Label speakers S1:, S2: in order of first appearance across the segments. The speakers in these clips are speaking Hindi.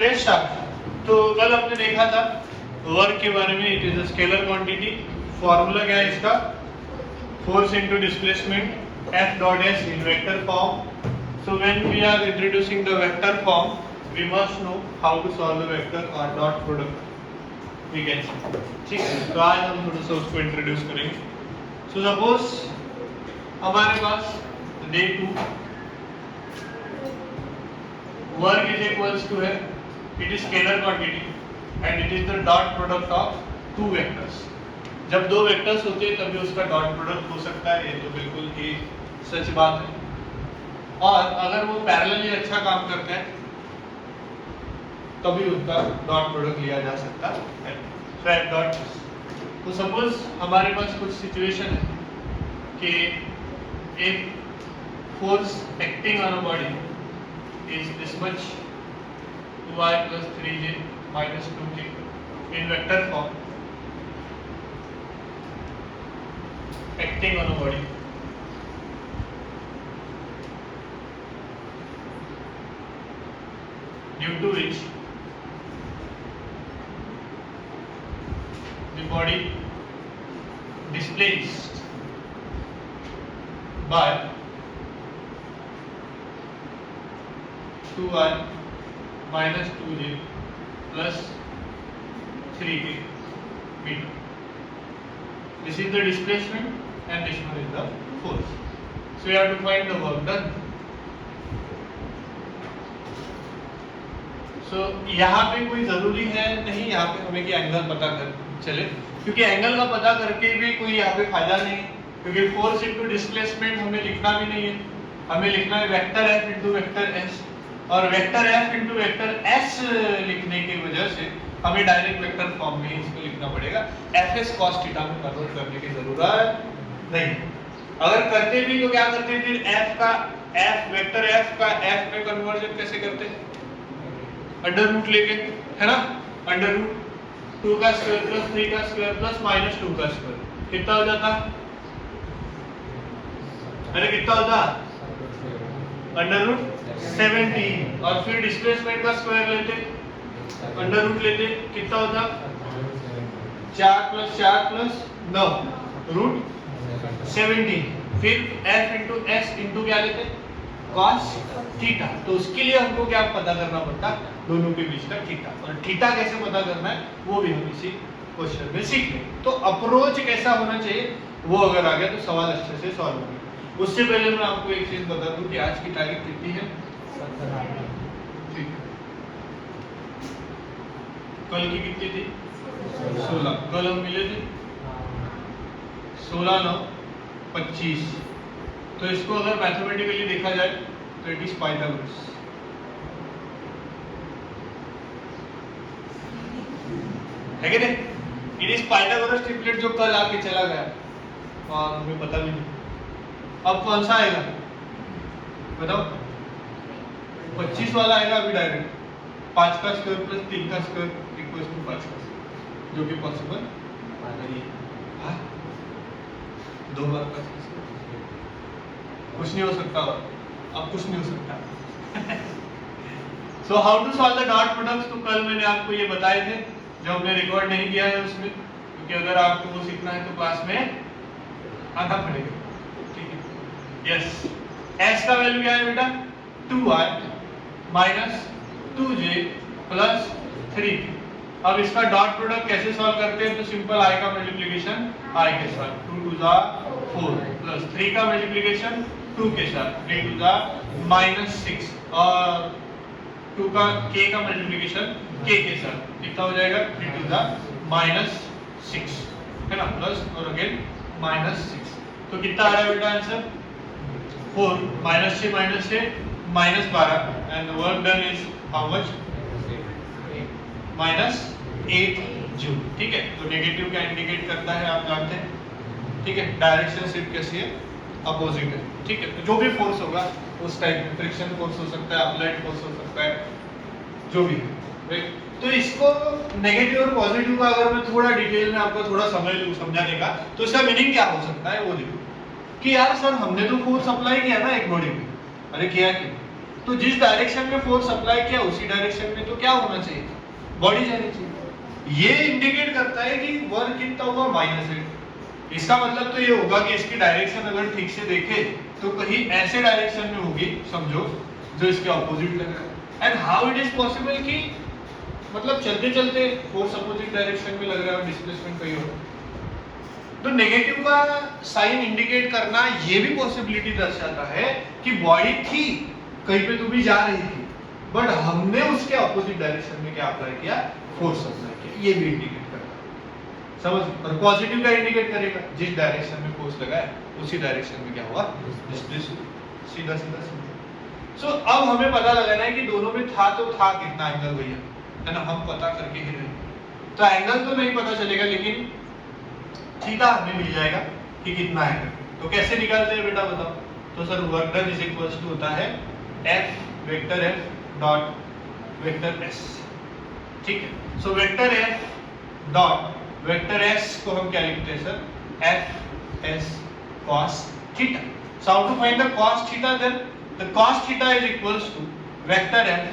S1: Let's start. तो कल हमने देखा था वर्क के बारे में, it is a scalar quantity. Formula क्या है इसका? Force into displacement F dot S in vector form. So when we are introducing the vector form we must know how to solve the vector और dot product we can see. ठीक है, तो आज हम थोड़ा सा उसको इंट्रोड्यूस करेंगे। सो सपोज हमारे पास डे 2 वर्क इज इक्वल्स टू है, it is scalar quantity and it is the dot product of two vectors. जब दो वेक्टर्स होते हैं तभी उसका डॉट प्रोडक्ट हो सकता है, ये तो बिल्कुल ही सच बात है। और अगर वो पैरेलली अच्छा काम करते हैं तभी उनका डॉट प्रोडक्ट लिया जा सकता है। सो एफ डॉट, तो सपोज हमारे पास कुछ सिचुएशन है कि एक force acting on a body is this much 2i plus 3j minus 2k in vector form acting on a body. Due to which the body displaced by 2i minus 2j plus 3k meter. This is the displacement and this one is the force. So we have to find the work done. So यहाँ पे कोई जरूरी है नहीं यहाँ पे हमें कि एंगल पता कर चले, क्योंकि एंगल का पता करके भी कोई यहाँ पे फायदा नहीं है, क्योंकि फोर्स इनटू डिस्प्लेसमेंट हमें लिखना भी नहीं है। हमें लिखना है vector F into vector S, और vector F into vector S लिखने की वजह से हमें डायरेक्ट वेक्टर फॉर्म में इसको लिखना पड़ेगा। एफ एस कॉस थीटा में कन्वर्ट करने की जरूरत नहीं। अगर करते भी तो क्या करते हैं, फिर एफ का एफ वेक्टर एफ का एफ में कन्वर्जन कैसे करते हैं? अंडर रूट लेके, है ना, अंडर रूट 2 का स्क्वायर प्लस 3 का स्क्वायर प्लस माइनस 2 का स्क्वायर कितना हो जाता? अरे कितना होता? Under root 17। और फिर डिस्प्लेसमेंट का स्क्वायर लेते, अंडर रूट लेते, कितना होता? 4 प्लस 4 प्लस 9 रूट 17। फिर f इंटू एस इंटू क्या लेते? cos theta. तो उसके लिए हमको क्या पता करना पड़ता? दोनों के बीच का थीटा, और थीटा कैसे पता करना है वो भी हम इसी क्वेश्चन में सीख लें। तो अप्रोच कैसा होना चाहिए वो अगर आ गया तो सवाल अच्छे से सॉल्व हो गया। उससे पहले मैं आपको एक चीज बता दूं कि आज की तारीख कितनी है? ठीक है, कल की कितनी थी? 16। कल हम मिले थे 16 9 25। तो इसको अगर मैथमेटिकली देखा जाए तो इट इज पाइथागोरस। है कि नहीं? इट इज पाइथागोरस ट्रिपलेट जो कल आके चला गया और हमें पता भी नहीं। अब कौन सा आएगा बताओ? 25 वाला आएगा अभी डायरेक्ट। 5 का स्क्वायर प्लस 3 का स्क्वायर इक्वल्स टू 5 का स्क्वायर, जो कि पॉसिबल नहीं है। 2 बार का कुछ नहीं हो सकता, अब कुछ नहीं हो सकता। So how to solve the dot products, तो कल मैंने आपको ये बताए थे जो हमने रिकॉर्ड नहीं किया है उसमें, क्योंकि अगर आपको वो सीखना है तो क्लास में आना पड़ेगा। ठीक है, यस। एस का वैल्यू क्या है बेटा? 2i minus 2j plus 3। अब इसका डॉट प्रोडक्ट कैसे सॉल्व करते हैं? तो सिंपल i का मल्टीप्लिकेशन i के साथ 2 2 जा 4 प्लस 3 का मल्टीप्लिकेशन 2 के साथ 3 2 जा माइनस 6, और 2 का k का मल्टीप्लिकेशन k के साथ कितना हो जाएगा? 3 2 जा माइनस 6, है ना, प्लस और अगेन माइनस 6। तो कितना आ रहा है बेटा answer? 4 minus 6 minus 12 and work done is how much? Minus 8 joule. ठीक है, तो नेगेटिव क्या इंडिकेट करता है आप जानते हैं। ठीक है, डायरेक्शन सिर्फ कैसी है? अपोजिट है। ठीक है, तो जो भी फोर्स होगा उस टाइप में फ्रिक्शन फोर्स हो सकता है, अप्लाइड फोर्स हो सकता है, जो भी है, राइट। तो इसको नेगेटिव और पॉजिटिव का अगर मैं थोड़ा डिटेल में आपको थोड़ा समझ लूं समझाने का, तो इसका मीनिंग क्या हो सकता है वो देखो कि यार सर हमने तो फोर्स अप्लाई किया ना एक बॉडी पे। अरे किया कि तो जिस डायरेक्शन में फोर्स अप्लाई किया उसी डायरेक्शन में तो क्या होना चाहिए, बॉडी जानी चाहिए। ये इंडिकेट करता है कि वर्क कितना हुआ -8। इसका मतलब तो ये होगा कि इसकी डायरेक्शन अगर ठीक से देखे तो कहीं ऐसे डायरेक्शन में होगी, समझो, जो इसके ऑपोजिट लग रहा है। And how it is possible कि मतलब चलते चलते फोर्स अपोजिट डायरेक्शन में लग रहा है और डिस्प्लेसमेंट कहीं और। तो नेगेटिव का साइन इंडिकेट करना ये भी पॉसिबिलिटी दर्शाता है कि बॉडी थी कहीं पे तो भी जा रही थी, बट हमने उसके ऑपोजिट डायरेक्शन में क्या अप्लाई किया, फोर्स अप्लाई किया। ये भी इंडिकेट करता है, समझ। और पॉजिटिव का इंडिकेट करेगा, जिस डायरेक्शन में फोर्स लगा है उसी डायरेक्शन में क्या हुआ, डिस्प्लेसमेंट। सीधा सीधा सीधा। सो अब हमें पता लगाना है कि दोनों में था तो था कितना एंगल भैया, है ना, हम पता करके ही नहीं। तो एंगल तो नहीं पता चलेगा, लेकिन थीटा हमें मिल जाएगा कि कितना है। तो कैसे निकालते हैं बेटा बताओ। तो sir work done is equals to होता है F vector F dot vector S, ठीक है। So vector F dot vector S को हम क्या लिखते हैं sir, F S cos theta. So how to find the cos theta then? The cos theta is equals to vector F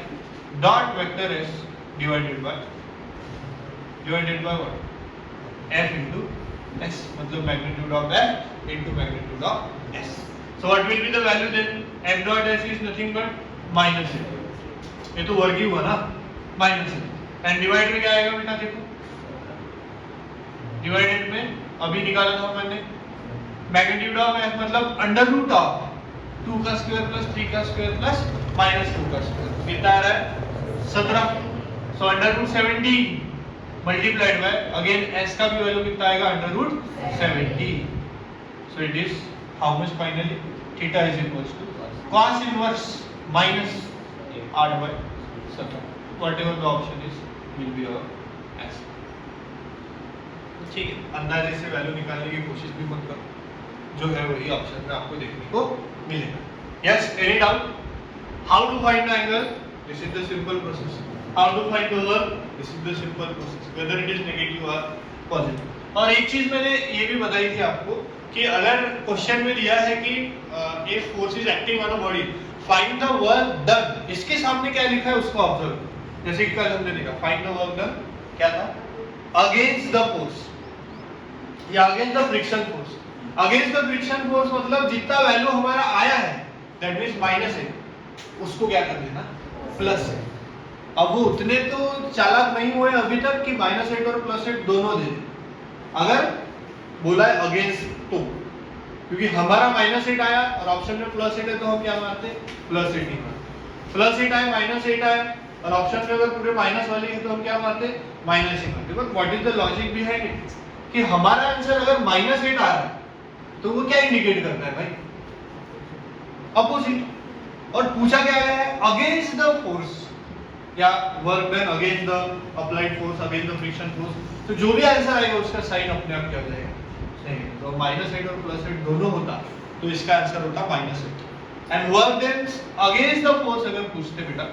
S1: dot vector S divided by what? F into S, मतलब magnitude of F into magnitude of S. So what will be the value then? F dot S is nothing but -8। ये तो वर्ग ही हुआ ना, -8। एंड डिवाइड में क्या आएगा बेटा, देखो डिवाइडेड में अभी निकाला था मैंने, मैग्नीट्यूड ऑफ F मतलब अंडर रूट ऑफ 2 का स्क्वायर प्लस 3 का स्क्वायर प्लस -2 का स्क्वायर, कितना आ रहा है 17। So under root 17 multiplied by again S का भी वैल्यू कितना आएगा, under root 70। So it is how much finally, theta is equals to cos inverse -8 by 17, whatever the option is will be our answer. ठीक है, अंदाजे से वैल्यू निकालने की कोशिश भी मत करो, जो है वही ऑप्शन में आपको देखने को मिलेगा। Yes, any doubt? How to find the angle? This is the simple process. How to find the work? This is the simple process, whether it is negative और पॉजिटिव। और एक चीज मैंने ये भी बताई थी आपको कि अगर क्वेश्चन में दिया है कि a force is acting on a body, find the work done, इसके सामने क्या लिखा है उसको ऑब्जर्व। जैसे कि कल हमने देखा फाइंड द वर्क डन क्या था, अगेंस्ट द फोर्स या against the friction force. Against the friction force मतलब जितना वैल्यू हमारा आया है दैट मींस -8, उसको क्या कर देना, प्लस है। अब वो उतने तो चालाक नहीं हुए अभी तक कि -8 और +8 दोनों दे दे, अगर बोला है अगेंस्ट तो, क्योंकि हमारा -8 आया और ऑप्शन में +8 है तो हम क्या मानते, +8 ही मानते। +8 आए -8 आए और ऑप्शन में अगर पूरे माइनस वाली है तो हम क्या मानते, माइनस ही मानते। But what is the logic behind it, कि हमारा आंसर अगर -8 आ रहा है तो वो क्या इंडिकेट करता है भाई, अपोजिट। और पूछा क्या गया है, अगेंस्ट द फोर्स या work done against the applied force against the friction force. तो जो भी आंसर आएगा उसका साइन अपने आप क्या हो जाएगा, सही। तो -8 और +8 दोनों होता तो इसका आंसर होता -8। And work done against the force अगर पूछते बेटा,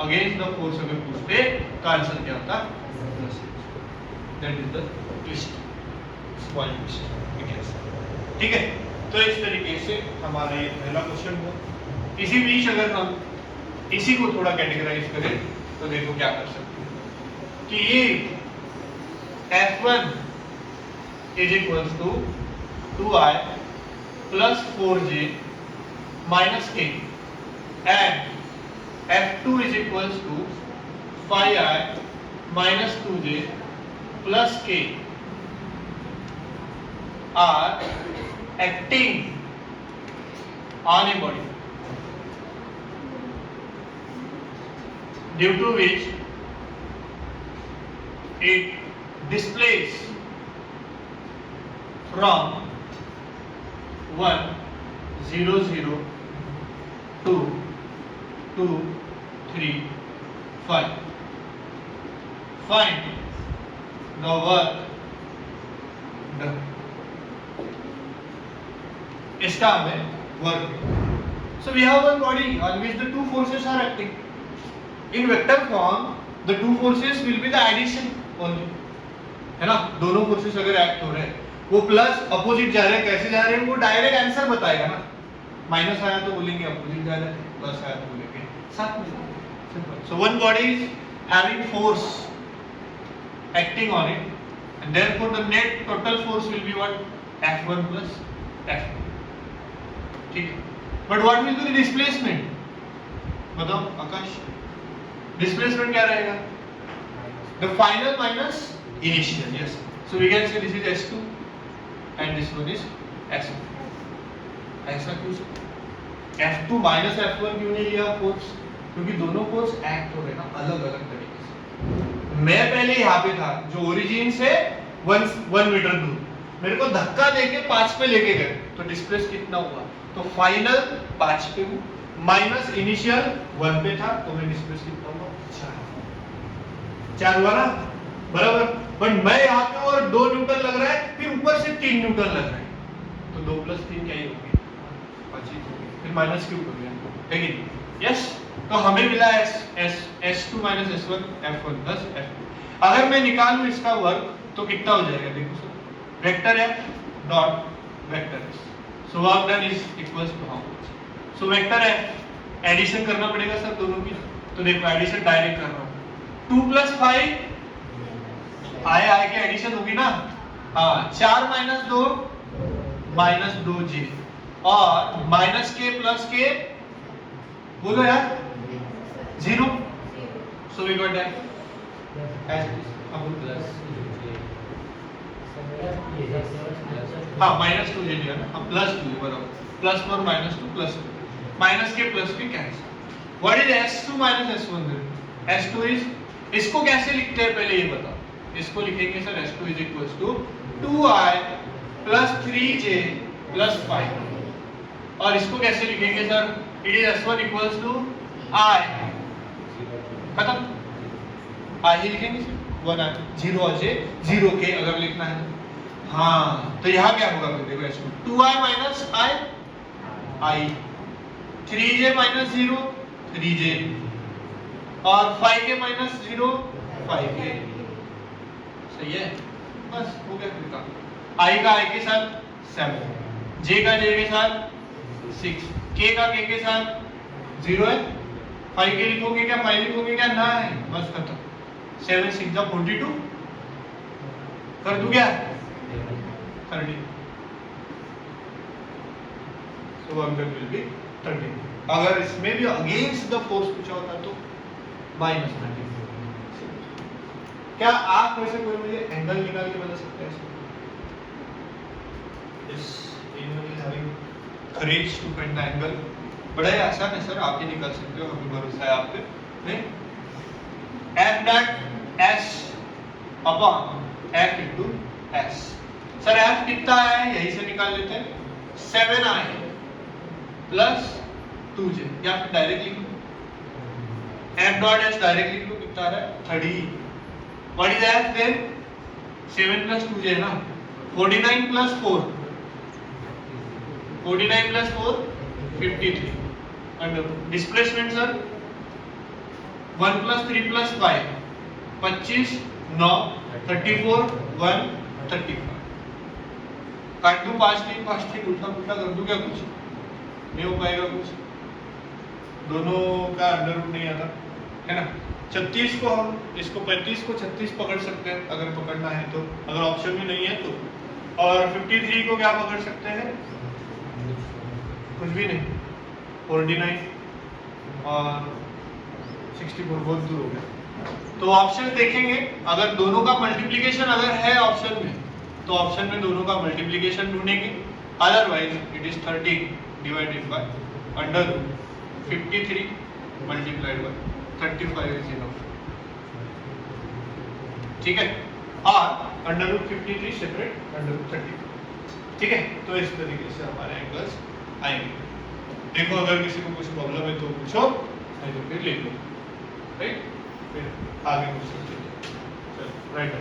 S1: अगेंस्ट द फोर्स अगर पूछते तो आंसर क्या होता, that is the twist, small twist, ठीक है। तो इस तरीके से हमारा ये पहला क्वेश्चन हुआ। इसी बीच अगर हम इसी को थोड़ा कैटेगराइज करें तो देखो क्या कर सकते हैं कि ये F1 is equals to 2i plus 4j minus k and F2 is equals to 5i minus 2j plus k are acting on a body, due to which it displays from 1 0 0 2 2 3 5. Find the work done. इसका हमें work. So we have one body on which the two forces are acting. In vector form, the two forces will be the addition only, है ना। दोनों फोर्सेस अगर एक्ट हो रहे हैं वो प्लस अपोजिट जा रहे हैं, कैसे जा रहे हैं वो डायरेक्ट आंसर बताएगा ना। माइनस आया तो बोलेंगे अपोजिट जा रहा है, प्लस आया तो बोलेंगे साथ में। Simple. So one body is having force acting on it and therefore the net total force will be what, F1 plus F2। ठीक है, but what will be the displacement? बताओ आकाश, डिस्प्लेसमेंट क्या रहेगा? The final minus initial. Yes, so we can say this is S2 and this one is S1। ऐसा क्यों? F2 माइनस F1 क्यों नहीं लिया फोर्स? क्योंकि दोनों फोर्स एक्ट हो रहे हैं ना अलग अलग तरीके से। मैं पहले यहाँ पे था जो ओरिजिन से 1 मीटर दूर, मेरे को धक्का देके 5 पे लेके गए तो डिस्प्लेस कितना हुआ? तो फाइनल 5 पे हूँ, माइनस इनिशियल 1 पे था, तो मैं डिस्प्लेस कितना हुआ? 4 हुआ ना, बराबर। बट मैं यहाँ पे और 2 न्यूटन लग रहा है, फिर ऊपर से 3 न्यूटन लग रहा है, तो 2 + 3 क्या ही होगी? 5 ही होगी। फिर माइनस क्यों कर दिया? है कि यस, तो हमें मिला S2 minus S1 F1 plus F2। अगर मैं निकालूं इसका वर्क तो कितना हो जाएगा? देखो sir, vector F dot vector S, so work done is equals to how much? So vector F addition करना पड़ेगा सर दोनों की, तो देखो एडिशन डायरेक्ट कर रहा हूं, 2 + 5 आए के एडिशन होगी ना। हाँ, 4 - 2 -2J और माइनस के प्लस के बोलो यार 0, so we got that as it is. अब प्लस हाँ -2J लिया ना, अब +2 बराबर, +1 -2 +2, minus k plus k cancel. What is S2 minus S1 then? S2 is, इसको कैसे लिखते हैं पहले ये बताओ। इसको लिखेंगे sir S2 is equals to 2I plus 3J plus 5। और इसको कैसे लिखेंगे sir? It is S1 equals to I, खत्म। I ही लिखेंगे सर, 1I 0 और J 0 के अगर लिखना है तो। हाँ, तो यहाँ क्या होगा? देखो S2 2I minus I 3J minus 0 3J और 5K माइनस 0 5K। सही है, बस हो गया फिर काम। I का I के साथ 7, J का J के साथ 6, K का K के साथ 0 है, 5K लिखोगे क्या? 5 लिखोगे क्या? ना है, बस खत्म। 7 6 जा 42 कर दूं क्या? 30, so आंसर विल बी 30। अगर इसमें भी अगेंस्ट द फोर्स पूछा होता तो -30। क्या आप में से कोई मुझे एंगल निकाल के बता सकते हैं? इस anyone is having courage to find the angle? बड़ा ही आसान है सर, आप ही निकाल सकते हो, हमें भरोसा है आप पे। नहीं, F dot S upon F into S। Sir F कितना है यही से निकाल लेते हैं, 7I प्लस 2J, या फिर डायरेक्ट लिख लो F डॉट S, डायरेक्ट लिख लो कितना आ रहा है? 30। What is F then? 7 plus 2J है ना, 49 plus 4 49 plus 4 53। Under displacement sir 1 plus 3 plus 5 25 9 34 1 35। काट दूं 5 3 5 3 उल्टा पुल्टा कर दूं क्या? कुछ नहीं हो पाएगा कुछ, दोनों का अंडर रूट नहीं आता है ना। 36 को हम इसको 35 को 36 पकड़ सकते हैं अगर पकड़ना है तो, अगर ऑप्शन में नहीं है तो। और 53 को क्या पकड़ सकते हैं? कुछ भी नहीं, 49 और 64 बहुत दूर हो गया। तो ऑप्शन देखेंगे, अगर दोनों का मल्टीप्लिकेशन अगर है ऑप्शन में तो ऑप्शन में दोनों का मल्टीप्लिकेशन ढूंढेंगे, otherwise it is 30 divided by under 53 multiplied by 35 is enough. ठीक है, और under root 53 separate under root 30। ठीक है, तो इस तरीके से हमारे एंगल्स आएंगे। देखो अगर किसी को कुछ प्रॉब्लम है तो पूछो, नहीं तो फिर ले लो, राइट? फिर आगे कुछ चलो राइट।